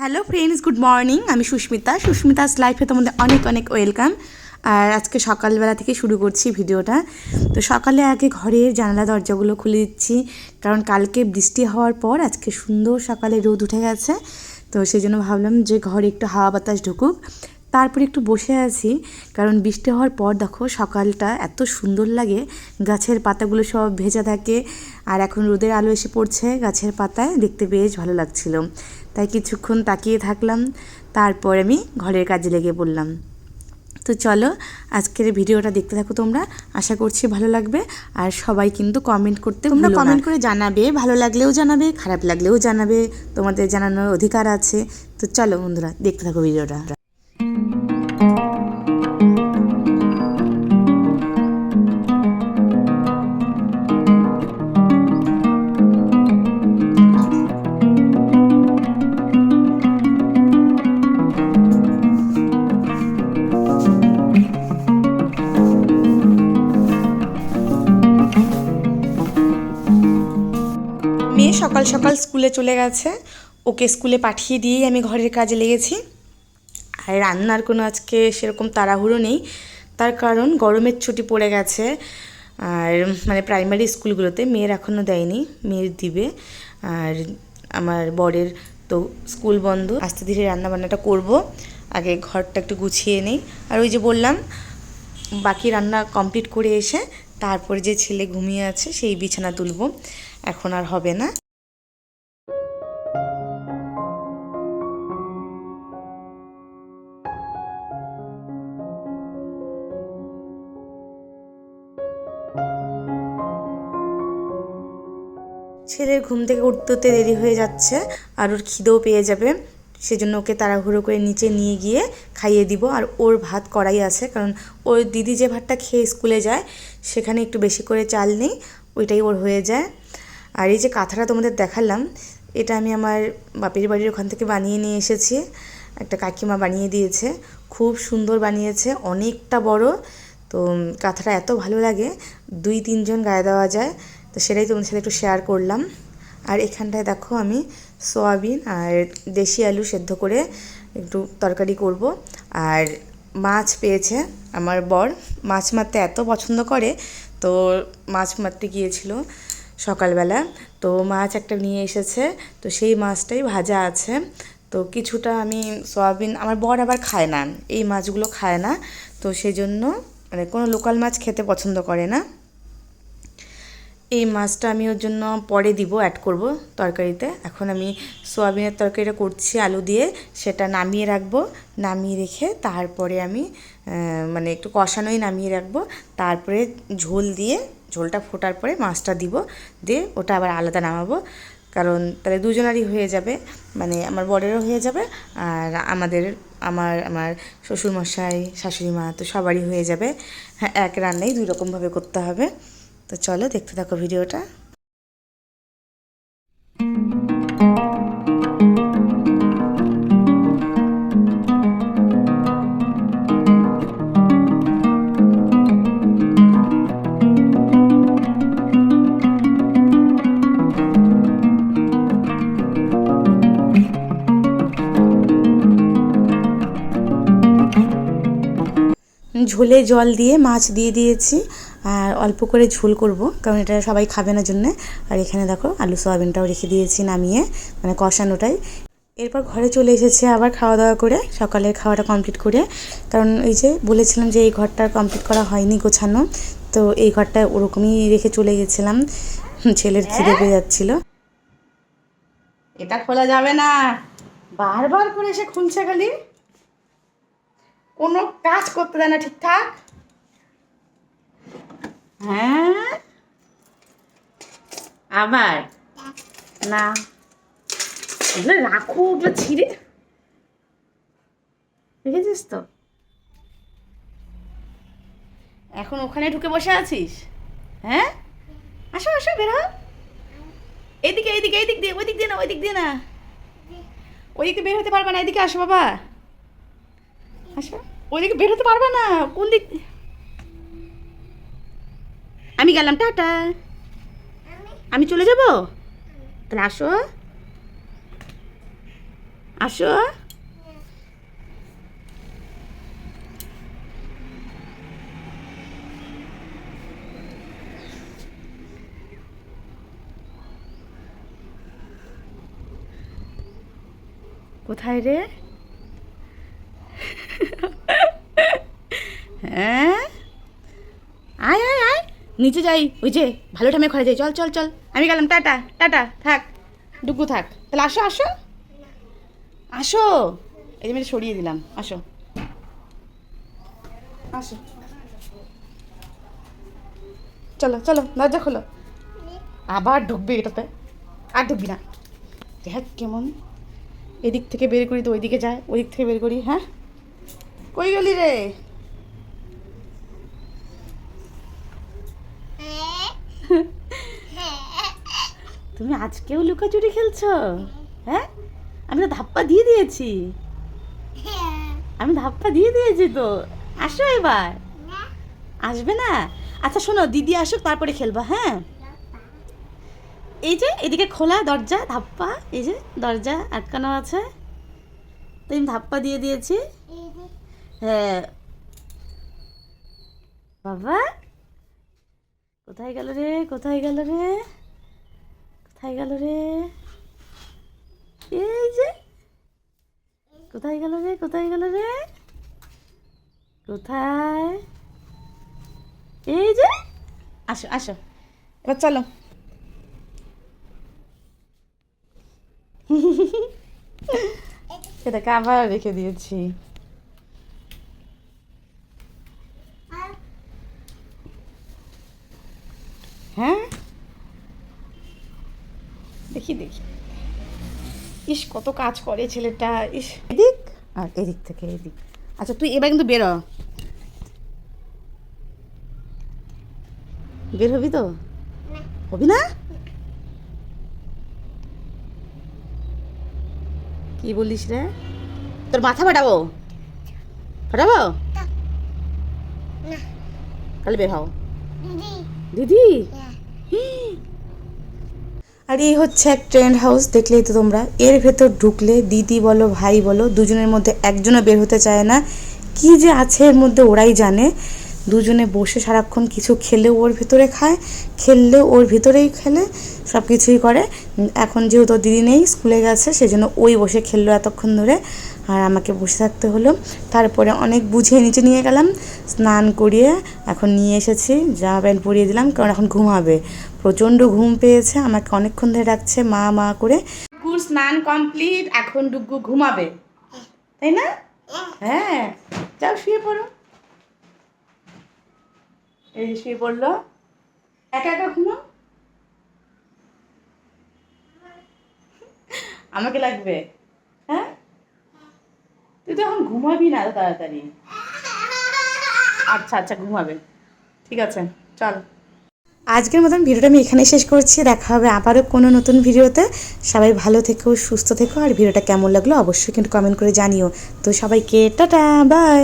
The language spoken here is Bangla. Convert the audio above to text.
Hello friends, good morning. আমি সুস্মিতাস লাইফে তোমাদের অনেক অনেক ওয়েলকাম। আর আজকে সকালবেলা থেকে শুরু করছি ভিডিওটা। তো সকালে আগে ঘরের জানালা দরজাগুলো খুলে দিচ্ছি, কারণ কালকে বৃষ্টি হওয়ার পর আজকে সুন্দর সকালে রোদ উঠে গেছে। তো সেই জন্য ভাবলাম যে ঘরে একটু হাওয়া বাতাস ঢুকুক। তারপরে একটু বসে আছি, কারণ বৃষ্টি হওয়ার পর দেখো সকালটা এত সুন্দর লাগে, গাছের পাতাগুলো সব ভেজা থাকে আর এখন রোদের আলো এসে পড়ছে গাছের পাতায়, দেখতে বেশ ভালো লাগছিল। তাই কিছুক্ষণ তাকিয়ে থাকলাম, তারপর আমি ঘরের কাজে লেগে পড়লাম। তো চলো আজকের ভিডিওটা দেখতে থাকো তোমরা, আশা করছি ভালো লাগবে। আর সবাই কিন্তু কমেন্ট করতে ভুলো না, কমেন্ট করে জানাবে, ভালো লাগলেও জানাবে, খারাপ লাগলেও জানাবে, তোমাদের জানানোর অধিকার আছে। তো চলো বন্ধুরা দেখতে থাকো ভিডিওটা। মেয়ে সকাল সকাল স্কুলে চলে গেছে, ওকে স্কুলে পাঠিয়ে দিয়েই আমি ঘরের কাজে লেগেছি। আর রান্নার কোনো আজকে সেরকম তাড়াহুড়ো নেই, তার কারণ গরমের ছুটি পড়ে গেছে। আর মানে প্রাইমারি স্কুলগুলোতে, মেয়ের এখনও দেয়নি, মেয়ের দিবে। আর আমার বরের তো স্কুল বন্ধ, আস্তে ধীরে রান্নাবান্নাটা করব। আগে ঘরটা একটু গুছিয়ে নেই। আর ওই যে বললাম, বাকি রান্না কমপ্লিট করে এসে তারপরে যে ছেলে ঘুমিয়ে আছে সেই বিছানা তুলব, এখন আর হবে না। ছেলের ঘুম থেকে উঠতে দেরি হয়ে যাচ্ছে, আর ওর খিদেও পেয়ে যাবে, সেজন্য ওকে তাড়াহুড়ো করে নিচে নিয়ে গিয়ে খাইয়ে দিব। আর ওর ভাত করাই আছে, কারণ ওর দিদি যে ভাতটা খেয়ে স্কুলে যায় সেখানে একটু বেশি করে চাল নেই, ওইটাই ওর হয়ে যায়। আর এই যে কাঁথাটা তোমাদের দেখালাম, এটা আমি আমার বাপের বাড়ির ওখান থেকে বানিয়ে নিয়ে এসেছি, একটা কাকিমা বানিয়ে দিয়েছে, খুব সুন্দর বানিয়েছে, অনেকটা বড়। তো কাঁথাটা এত ভালো লাগে, 2-3 জন গায়ে দেওয়া যায়। তো সেটাই তোমাদের সাথে একটু শেয়ার করলাম। আর এখানটায় দেখো আমি সয়াবিন আর দেশি আলু সেদ্ধ করে একটু তরকারি করব। আর মাছ পেয়েছে আমার বর, মাছ মারতে এত পছন্দ করে, তো মাছ মারতে গিয়েছিল সকালবেলা, তো মাছ একটা নিয়ে এসেছে, তো সেই মাছটাই ভাজা আছে। তো কিছুটা আমি সয়াবিন, আমার বর আবার খায় না, এই মাছগুলো খায় না, তো সেই জন্য মানে কোনো লোকাল মাছ খেতে পছন্দ করে না। এই মাছটা আমি ওর জন্য পরে দিব, অ্যাড করব তরকারিতে। এখন আমি সোয়াবিনের তরকারিটা করছি আলু দিয়ে, সেটা নামিয়ে রাখবো, নামিয়ে রেখে তারপরে আমি মানে একটু কষানোই নামিয়ে রাখবো, তারপরে ঝোল দিয়ে, ঝোলটা ফোটার পরে মাছটা দিব, দিয়ে ওটা আবার আলাদা নামাবো, কারণ তাহলে দুজনারই হয়ে যাবে, মানে আমার বরেরও হয়ে যাবে আর আমার আমার শ্বশুরমশাই শাশুড়ি মা তো সবারই হয়ে যাবে। হ্যাঁ, এক রান্নাই 2 রকমভাবে করতে হবে। তো চলো দেখতে থাকো ভিডিওটা। ঝোলে জল দিয়ে মাছ দিয়ে দিয়েছি, আর অল্প করে ঝোল করব, কারণ এটা সবাই খাবে না জন্যে। আর এখানে দেখো আলু সয়াবিনটাও রেখে দিয়েছি নামিয়ে, মানে কষানোটাই। এরপর ঘরে চলে এসেছে আবার খাওয়া দাওয়া করে, সকালের খাওয়াটা কমপ্লিট করে, কারণ এই যে বলেছিলাম যে এই ঘরটা কমপ্লিট করা হয়নি গোছানো, তো এই ঘরটা ওরকমই রেখে চলে গেছিলাম, ছেলের খিদে পেয়ে যাচ্ছিলো। এটা খোলা যাবে না, বারবার করে এসে খুলছে, খালি কোনো কাজ করতে দেয় না ঠিকঠাক। হ্যাঁ, আবার না, এগুলো রাখো, ওগুলো ছিঁড়ে দেখেছিস তো। এখন ওখানে ঢুকে বসে আছিস? হ্যাঁ, আসো আসো, বের হও, এইদিকে এইদিকে, এইদিক দিয়ে, ওই দিক দিয়ে না, ওই দিক দিয়ে না, ওই দিকে বের হতে পারবে না, এদিকে আসো বাবা, আসো। ওইদিকে বের হতে পারবে না, কোন দিক? আমি গেলাম, টাটা, আমি চলে যাব, তাহলে আসো, আসো। কোথায় রে? হ্যাঁ, আয় আয় আয়, নিচে যাই, ওই যে ভালো টাইমে ঘরে যাই, চল চল চল। আমি গেলাম, টাটা টাটা, থাক ডুগু থাক। তাহলে আসো আসো আসো, এই যে আমি সরিয়ে দিলাম, আসো আসো, চলো চলো, দরজা খোলো। আবার ঢুকবি এটাতে, আর ঢুকবি না। দেখ কেমন, এদিক থেকে বের করি তো ওইদিকে যায়, ওইদিক থেকে বের করি। হ্যাঁ, কই গেলি রে? তুমি আজকেও লুকাচুরি খেলছো? হ্যাঁ, আমি তো ধাপ্পা দিয়ে দিয়েছি, আমি ধাপ্পা দিয়ে দিয়েছি তো। আসো এবার, আসবে না? আচ্ছা শোনো, দিদি আসুক তারপরে খেলবা। হ্যাঁ, এই যে এদিকে খোলা দরজা, ধাপ্পা, এই যে দরজা আটকানো আছে, তো আমি ধাপ্পা দিয়ে দিয়েছি। হ্যাঁ বাবা, কোথায় গেল রে, কোথায় গেল রে, কোথায় গেল রে? এই যে, কোথায় গেল রে, কোথায় গেল রে, কোথায়? এই যে, আসো আসো, এবার চলো। এটাকে আবার রেখে দিয়েছি। হ্যাঁ, দেখি দেখি, ইস কত কাজ করে ছেলেটা, ইস। এদিক আর এদিক থেকে এদিক। আচ্ছা তুই এবার কিন্তু বেরো, বের হবি তো? হবি না? কি বলিস রে? তোর মাথা ফাটাবো, ফাটাবো, তাহলে বের হও। দিদি, আর এই হচ্ছে এক ট্রেন্ড হাউস, দেখলেই তো তোমরা। এর ভেতর ঢুকলে দিদি বলো ভাই বলো, দুজনের মধ্যে একজনও বের হতে চায় না। কি যে আছে এর মধ্যে ওরাই জানে। দুজনে বসে সারাক্ষণ কিছু খেলেও ওর ভেতরে খায়, খেললেও ওর ভিতরেই খেলে, সব কিছুই করে। এখন যেহেতু দিদি নেই, স্কুলে গেছে, সেজন্য ওই বসে খেললো এতক্ষণ ধরে, আর আমাকে বসে থাকতে হলো। তারপরে অনেক বুঝিয়ে নিচে নিয়ে গেলাম, স্নান করিয়ে এখন নিয়ে এসেছি, জামা প্যান্ট পরিয়ে দিলাম, কারণ এখন ঘুমাবে, প্রচণ্ড ঘুম পেয়েছে, আমাকে অনেকক্ষণ ধরে ডাকছে মা মা করে। ডুগুর স্নান কমপ্লিট, এখন ডুগু ঘুমাবে, তাই না? হ্যাঁ, যাও শুয়ে পড়ো। এই যে শুয়ে পড়লো, একা একা ঘুমো, আমাকে লাগবে। হ্যাঁ, তুই তো এখন ঘুমাবি না এত তাড়াতাড়ি। আচ্ছা আচ্ছা, ঘুমাবে, ঠিক আছে, চল। আজকের মতন ভিডিওটা আমি এখানেই শেষ করছি, দেখা হবে আবারও কোনো নতুন ভিডিওতে। সবাই ভালো থেকো, সুস্থ থেকো, আর ভিডিওটা কেমন লাগলো অবশ্যই কিন্তু কমেন্ট করে জানিও। তো সবাইকে টাটা, বাই।